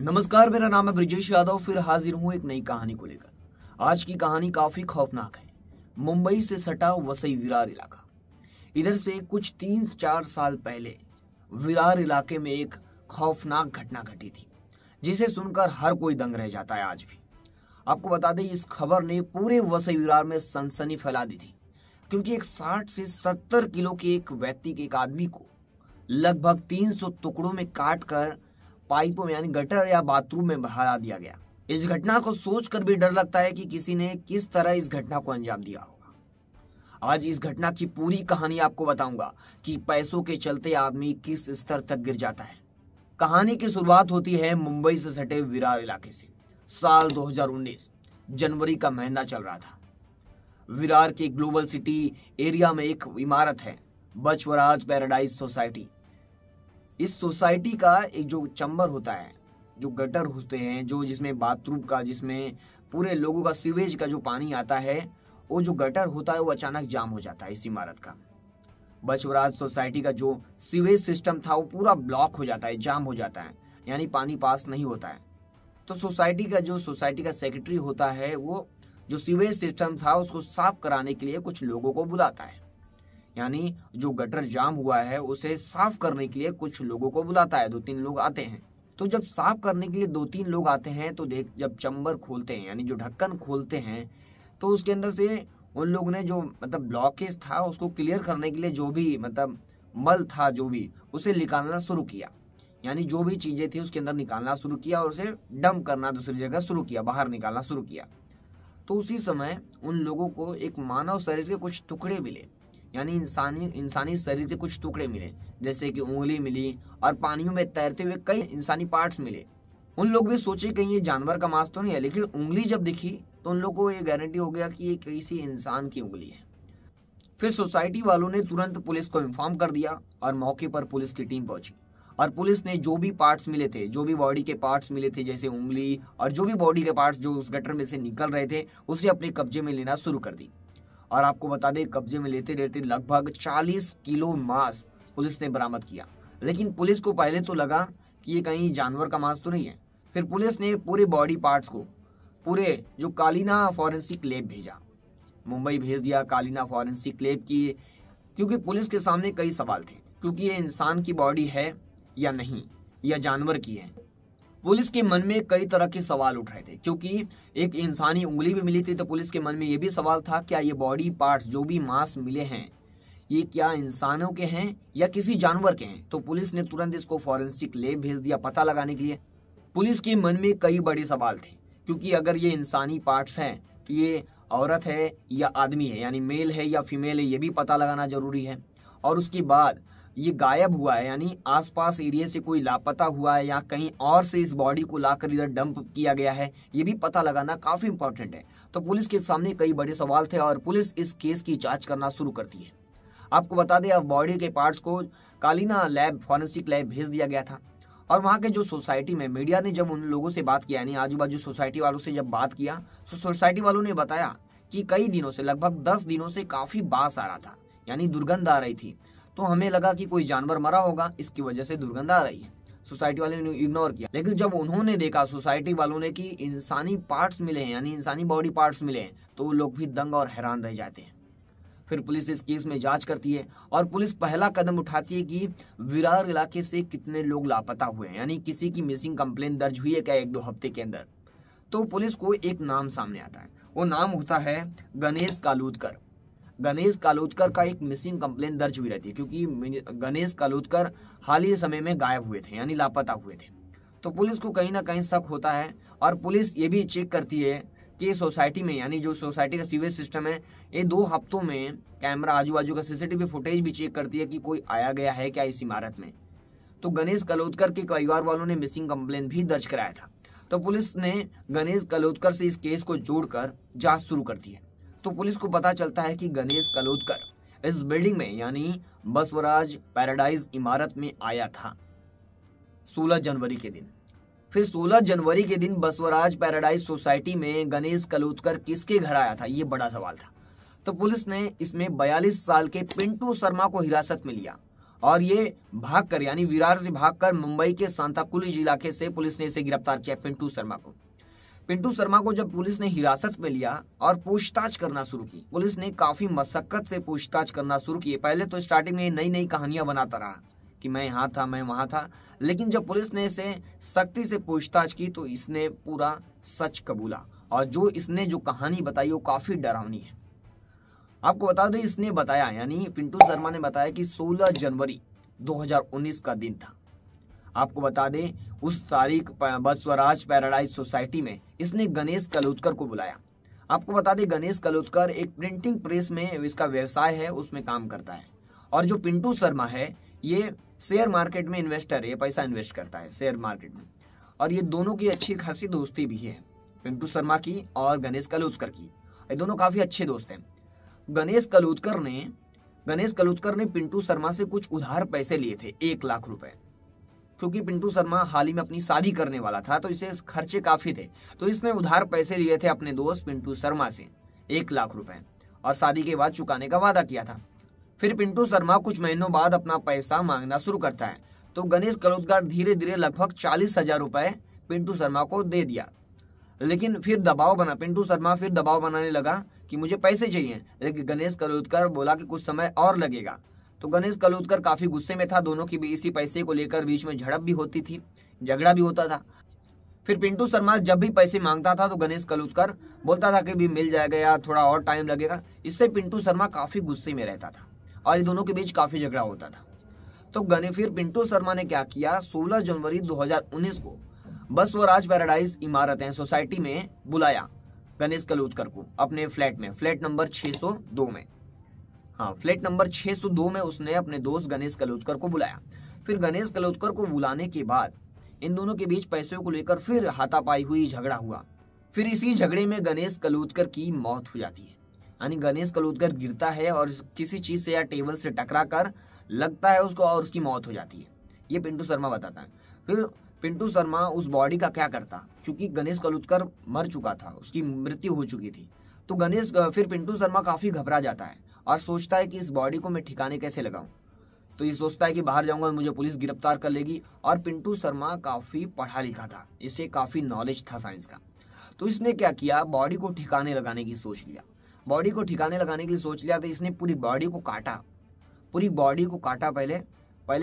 नमस्कार, मेरा नाम है ब्रिजेश यादव। फिर हाजिर हूँ एक नई कहानी को लेकर। आज की कहानी काफी खौफनाक है। मुंबई से सटा वसई विरार इलाका। इधर से कुछ 3-4 साल पहले विरार इलाके में एक खौफनाक घटना घटी थी, जिसे सुनकर हर कोई दंग रह जाता है आज भी। आपको बता दें, इस खबर ने पूरे वसई विरार में सनसनी फैला दी थी, क्योंकि एक 60 से 70 किलो के एक व्यक्ति के एक आदमी को लगभग 300 टुकड़ों में काट कर पाइपों में यानी गटर या बाथरूम में बहा दिया गया। इस घटना को सोचकर भी डर लगता है कि किसी ने किस तरह इस घटना को अंजाम दिया होगा। आज इस घटना की पूरी कहानी आपको बताऊंगा कि पैसों के चलते आदमी किस स्तर तक गिर जाता है। कहानी की शुरुआत होती है मुंबई से सटे विरार इलाके से। साल 2019 जनवरी का महीना चल रहा था। विरार के ग्लोबल सिटी एरिया में एक इमारत है, बचवराज पैराडाइज सोसाइटी। इस सोसाइटी का एक जो चैम्बर होता है, जो गटर होते हैं, जो जिसमें बाथरूम का, जिसमें पूरे लोगों का सीवेज का जो पानी आता है, वो जो गटर होता है वो अचानक जाम हो जाता है। इस इमारत का बचवराज सोसाइटी का जो सीवेज सिस्टम था वो पूरा ब्लॉक हो जाता है, जाम हो जाता है, यानी पानी पास नहीं होता है। तो सोसाइटी का सेक्रेटरी होता है, वो जो सीवेज सिस्टम था उसको साफ कराने के लिए कुछ लोगों को बुलाता है। यानी जो गटर जाम हुआ है उसे साफ करने के लिए कुछ लोगों को बुलाता है। 2-3 लोग आते हैं। तो जब साफ करने के लिए 2-3 लोग आते हैं तो जब चैम्बर खोलते हैं, यानी जो ढक्कन खोलते हैं, तो उसके अंदर से उन लोगों ने जो ब्लॉकेज था उसको क्लियर करने के लिए जो भी मल था, जो भी उसे निकालना शुरू किया। यानी जो भी चीजें थी उसके अंदर निकालना शुरू किया और उसे डंप करना दूसरी जगह शुरू किया, बाहर निकालना शुरू किया। तो उसी समय उन लोगों को एक मानव शरीर के कुछ टुकड़े मिले, यानी इंसानी शरीर के कुछ टुकड़े मिले, जैसे कि उंगली मिली और पानियों में तैरते हुए कई इंसानी पार्ट्स मिले। उन लोग भी सोचे कहीं ये जानवर का मांस तो नहीं है, लेकिन उंगली जब दिखी तो उन लोगों को ये गारंटी हो गया कि ये किसी इंसान की उंगली है। फिर सोसाइटी वालों ने तुरंत पुलिस को इन्फॉर्म कर दिया और मौके पर पुलिस की टीम पहुंची। और पुलिस ने जो भी पार्ट्स मिले थे, जो भी बॉडी के पार्ट्स मिले थे, जैसे उंगली और जो भी बॉडी के पार्ट्स जो उस गटर में से निकल रहे थे, उसे अपने कब्जे में लेना शुरू कर दी। और आपको बता दें, कब्जे में लेते लेते लगभग 40 किलो मांस पुलिस ने बरामद किया। लेकिन पुलिस को पहले तो लगा कि ये कहीं जानवर का मांस तो नहीं है। फिर पुलिस ने पूरे बॉडी पार्ट्स को पूरे जो कालीना फॉरेंसिक लैब भेजा, मुंबई भेज दिया कालीना फॉरेंसिक लैब की, क्योंकि पुलिस के सामने कई सवाल थे, क्योंकि ये इंसान की बॉडी है या नहीं, या जानवर की है। पुलिस के मन में कई तरह के सवाल उठ रहे थे, क्योंकि एक इंसानी उंगली भी मिली थी। तो पुलिस के मन में यह भी सवाल था, क्या ये बॉडी पार्ट्स जो भी मांस मिले हैं ये क्या इंसानों के हैं या किसी जानवर के हैं। तो पुलिस ने तुरंत इसको फॉरेंसिक लैब भेज दिया पता लगाने के लिए। पुलिस के मन में कई बड़े सवाल थे, क्योंकि अगर ये इंसानी पार्ट्स हैं तो ये औरत है या आदमी है, यानी मेल है या फीमेल है, ये भी पता लगाना जरूरी है। और उसके बाद ये गायब हुआ है, यानी आसपास एरिया से कोई लापता हुआ है या कहीं और से इस बॉडी को लाकर इधर डंप किया गया है, ये भी पता लगाना काफी इंपॉर्टेंट है। तो पुलिस के सामने कई बड़े सवाल थे और पुलिस इस केस की जांच करना शुरू करती है। आपको बता दें, अब बॉडी के पार्ट्स को कालीना लैब, फॉरेंसिक लैब भेज दिया गया था। और वहाँ के जो सोसाइटी में मीडिया ने जब उन लोगों से बात किया, यानी आजू बाजू सोसाइटी वालों से जब बात किया, तो सोसाइटी वालों ने बताया कि कई दिनों से, लगभग 10 दिनों से काफी बास आ रहा था, यानी दुर्गंध आ रही थी। तो हमें लगा कि कोई जानवर मरा होगा, इसकी वजह से दुर्गंध आ रही है। सोसाइटी वालों ने इग्नोर किया। लेकिन जब उन्होंने देखा, सोसाइटी वालों ने, कि इंसानी पार्ट्स मिले हैं, यानी इंसानी बॉडी पार्ट्स मिले हैं, तो वो लोग भी दंग और हैरान रह जाते हैं। फिर पुलिस इस केस में जांच करती है और पुलिस पहला कदम उठाती है कि विरार इलाके से कितने लोग लापता हुए हैं, यानी किसी की मिसिंग कंप्लेन दर्ज हुई है क्या 1-2 हफ्ते के अंदर। तो पुलिस को एक नाम सामने आता है। वो नाम होता है गणेश कालूदकर। गणेश कालूदकर का एक मिसिंग कंप्लेन दर्ज हुई रहती है, क्योंकि गणेश कालूदकर हाल ही समय में गायब हुए थे, यानी लापता हुए थे। तो पुलिस को कहीं ना कहीं शक होता है और पुलिस ये भी चेक करती है कि सोसाइटी में, यानी जो सोसाइटी का सीवेज सिस्टम है, ये 2 हफ्तों में कैमरा, आजू बाजू का सीसीटीवी फुटेज भी चेक करती है कि कोई आया गया है क्या इस इमारत में। तो गणेश कालूदकर के परिवार वालों ने मिसिंग कंप्लेन भी दर्ज कराया था। तो पुलिस ने गणेश कालूदकर से इस केस को जोड़कर जांच शुरू करती है। तो पुलिस को पता चलता है कि गणेश कालूदकर इस बिल्डिंग में, यानी बसवराज पैराडाइज इमारत में आया था 16 जनवरी के दिन। फिर 16 जनवरी के दिन बसवराज पैराडाइज सोसाइटी में गणेश कालूदकर किसके घर आया था, ये बड़ा सवाल था। तो पुलिस ने इसमें 42 साल के पिंटू शर्मा को हिरासत में लिया और ये भागकर यानी विरार से भागकर मुंबई के सांताक्रूज इलाके से पुलिस ने इसे गिरफ्तार किया, पिंटू शर्मा को। पिंटू शर्मा को जब पुलिस ने हिरासत में लिया और पूछताछ करना शुरू की, पुलिस ने काफी मशक्कत से पूछताछ करना शुरू की। पहले तो स्टार्टिंग में नई नई कहानियां बनाता रहा कि मैं यहाँ था, मैं वहां था, लेकिन जब पुलिस ने इसे सख्ती से पूछताछ की तो इसने पूरा सच कबूला और जो इसने जो कहानी बताई वो काफी डरावनी है। आपको बता दें, इसने बताया यानी पिंटू शर्मा ने बताया कि 16 जनवरी 2019 का दिन था। आपको बता दें, उस तारीख बसवराज पैराडाइज सोसाइटी में इसने गणेश कलुतकर को बुलाया। आपको बता दें, गणेश कलुतकर एक प्रिंटिंग प्रेस में इसका व्यवसाय है, उसमें काम करता है। और जो पिंटू शर्मा है ये शेयर मार्केट में इन्वेस्टर है, ये पैसा इन्वेस्ट करता है शेयर मार्केट में। और ये दोनों की अच्छी खासी दोस्ती भी है, पिंटू शर्मा की और गणेश कलुतकर की। ये दोनों काफी अच्छे दोस्त हैं। गणेश कलुतकर ने पिंटू शर्मा से कुछ उधार पैसे लिए थे, 1 लाख रुपए, क्योंकि पिंटू शर्मा हाल ही में अपनी शादी करने वाला था तो इसे खर्चे काफी थे। तो इसने उधार पैसे लिए थे अपने दोस्त पिंटू शर्मा से 1 लाख रुपए और शादी के बाद चुकाने का वादा किया था। फिर पिंटू शर्मा कुछ महीनों बाद अपना पैसा मांगना शुरू करता है तो गणेश कलुतकर धीरे धीरे लगभग 40,000 रुपए पिंटू शर्मा को दे दिया। लेकिन फिर पिंटू शर्मा फिर दबाव बनाने लगा कि मुझे पैसे चाहिए, लेकिन गणेश कलुतकर बोला कि कुछ समय और लगेगा। तो गणेश कलुतकर काफी गुस्से में था, दोनों की इसी पैसे को लेकर बीच में झड़प भी होती थी, झगड़ा भी होता था। फिर पिंटू शर्मा जब भी पैसे मांगता था तो गणेश कलुतकर बोलता था कि भी मिल जाएगा या थोड़ा और टाइम लगेगा। इससे पिंटू शर्मा काफी गुस्से में रहता था और ये दोनों के बीच काफी झगड़ा होता था। तो फिर पिंटू शर्मा ने क्या किया, 16 जनवरी 2019 को बसवराज पैराडाइज इमारत है सोसाइटी में बुलाया गणेश कलुतकर को अपने फ्लैट में, फ्लैट नंबर 602 में। हाँ, फ्लैट नंबर 602 में उसने अपने दोस्त गणेश कलुतकर को बुलाया। फिर गणेश कलुतकर को बुलाने के बाद इन दोनों के बीच पैसों को लेकर फिर हाथापाई हुई, झगड़ा हुआ। फिर इसी झगड़े में गणेश कलुतकर की मौत हो जाती है, यानी गणेश कलुतकर गिरता है और किसी चीज से या टेबल से टकरा कर लगता है उसको और उसकी मौत हो जाती है। ये पिंटू शर्मा बताता है। फिर पिंटू शर्मा उस बॉडी का क्या करता, क्योंकि गणेश कलुतकर मर चुका था, उसकी मृत्यु हो चुकी थी। तो फिर पिंटू शर्मा काफी घबरा जाता है और सोचता है कि इस बॉडी को मैं ठिकाने कैसे लगाऊं। तो ये सोचता है कि बाहर जाऊंगा मुझे पुलिस गिरफ्तार कर लेगी। और पिंटू शर्मा काफी पढ़ा लिखा था, इसे काफी नॉलेज था साइंस का। तो इसने क्या किया, बॉडी को ठिकाने लगाने की सोच लिया। तो इसने पूरी बॉडी को काटा, पहले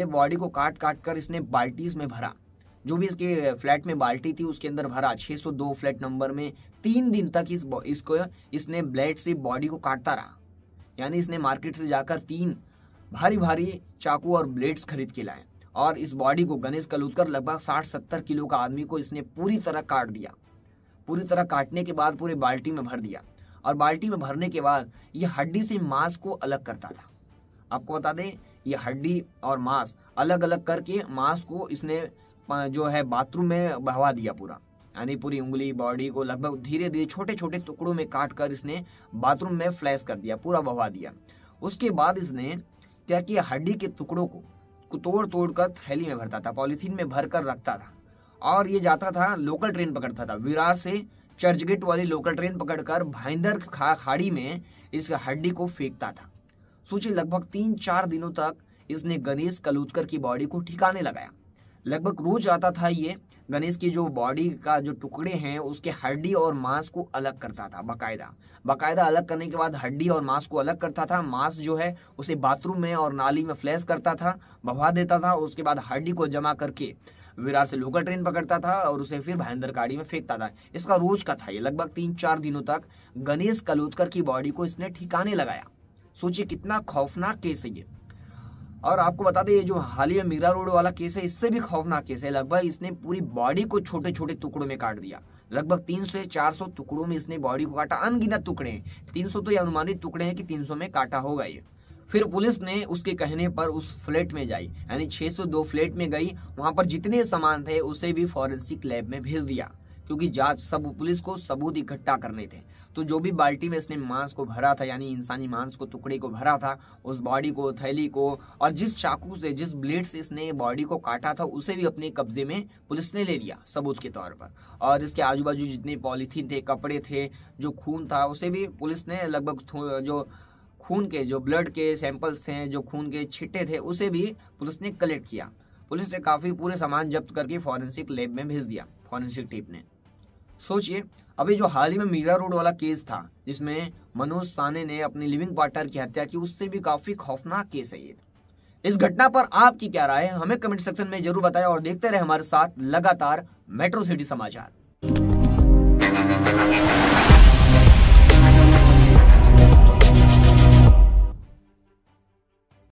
बॉडी को काट कर इसने बाल्टीज में भरा, जो भी इसके फ्लैट में बाल्टी थी उसके अंदर भरा। 602 फ्लैट नंबर में 3 दिन तक इसने ब्लेड से बॉडी को काटता रहा। यानी इसने मार्केट से जाकर 3 भारी चाकू और ब्लेड्स खरीद के लाए और इस बॉडी को गणेश कलुतकर लगभग 60-70 किलो का आदमी को इसने पूरी तरह काट दिया। पूरी तरह काटने के बाद पूरे बाल्टी में भर दिया और बाल्टी में भरने के बाद ये हड्डी से मांस को अलग करता था। आपको बता दें, ये हड्डी और मांस अलग अलग करके मांस को इसने जो है बाथरूम में बहवा दिया पूरा, यानी पूरी उंगली बॉडी को लगभग धीरे धीरे छोटे छोटे टुकड़ों में काट कर इसने बाथरूम में फ्लैश कर दिया, पूरा बहवा दिया। उसके बाद इसने क्या किया, हड्डी के टुकड़ों को तोड़ कर थैली में भरता था, पॉलीथीन में भर कर रखता था और ये जाता था, लोकल ट्रेन पकड़ता था। विरार से चर्चगेट वाली लोकल ट्रेन पकड़कर भाईंदर खाड़ी में इस हड्डी को फेंकता था। सोचिए, लगभग 3-4 दिनों तक इसने गणेश कलुतकर की बॉडी को ठिकाने लगाया। लगभग रोज आता था, ये गणेश की जो बॉडी का जो टुकड़े हैं उसके हड्डी और मांस को अलग करता था बकायदा अलग करने के बाद हड्डी और मांस को अलग करता था। मांस जो है उसे बाथरूम में और नाली में फ्लैश करता था, बहा देता था। उसके बाद हड्डी को जमा करके विरार से लोकल ट्रेन पकड़ता था और उसे फिर भाईंदर गाड़ी में फेंकता था। इसका रोज का था ये। लगभग 3-4 दिनों तक गणेश कलुतकर की बॉडी को इसने ठिकाने लगाया। सोचिए कितना खौफनाक केस है ये। और आपको बता दें, ये जो हाल ही में मीरा रोड वाला केस है, इससे भी खौफनाक केस है। लगभग इसने पूरी बॉडी को छोटे छोटे टुकड़ों में काट दिया। लगभग 300 से 400 टुकड़ों में इसने बॉडी को काटा। अनगिनत टुकड़े हैं, 300 तो ये अनुमानित टुकड़े हैं कि 300 में काटा होगा ये। फिर पुलिस ने उसके कहने पर उस फ्लैट में जाई, यानी 602 फ्लैट में गई। वहां पर जितने सामान थे उसे भी फॉरेंसिक लैब में भेज दिया, क्योंकि पुलिस को सबूत इकट्ठा करने थे। तो जो भी बाल्टी में इसने मांस को भरा था, यानी इंसानी मांस को टुकड़े को भरा था, उस बॉडी को, थैली को, और जिस चाकू से, जिस ब्लेड से इसने बॉडी को काटा था, उसे भी अपने कब्जे में पुलिस ने ले लिया सबूत के तौर पर। और इसके आजू बाजू जितने पॉलीथीन थे, कपड़े थे, जो खून था, उसे भी पुलिस ने लगभग जो खून के जो ब्लड के सैंपल्स थे, जो खून के छिट्टे थे, उसे भी पुलिस ने कलेक्ट किया। पुलिस ने काफी पूरे सामान जब्त करके फॉरेंसिक लैब में भेज दिया फॉरेंसिक टीम ने। सोचिए, अभी जो हाल ही में मीरा रोड वाला केस था जिसमें मनोज साने ने अपनी लिविंग पार्टनर की हत्या की, उससे भी काफी खौफनाक केस है ये। इस घटना पर आपकी क्या राय है, हमें कमेंट सेक्शन में जरूर बताएं और देखते रहे हमारे साथ लगातार मेट्रो सिटी समाचार।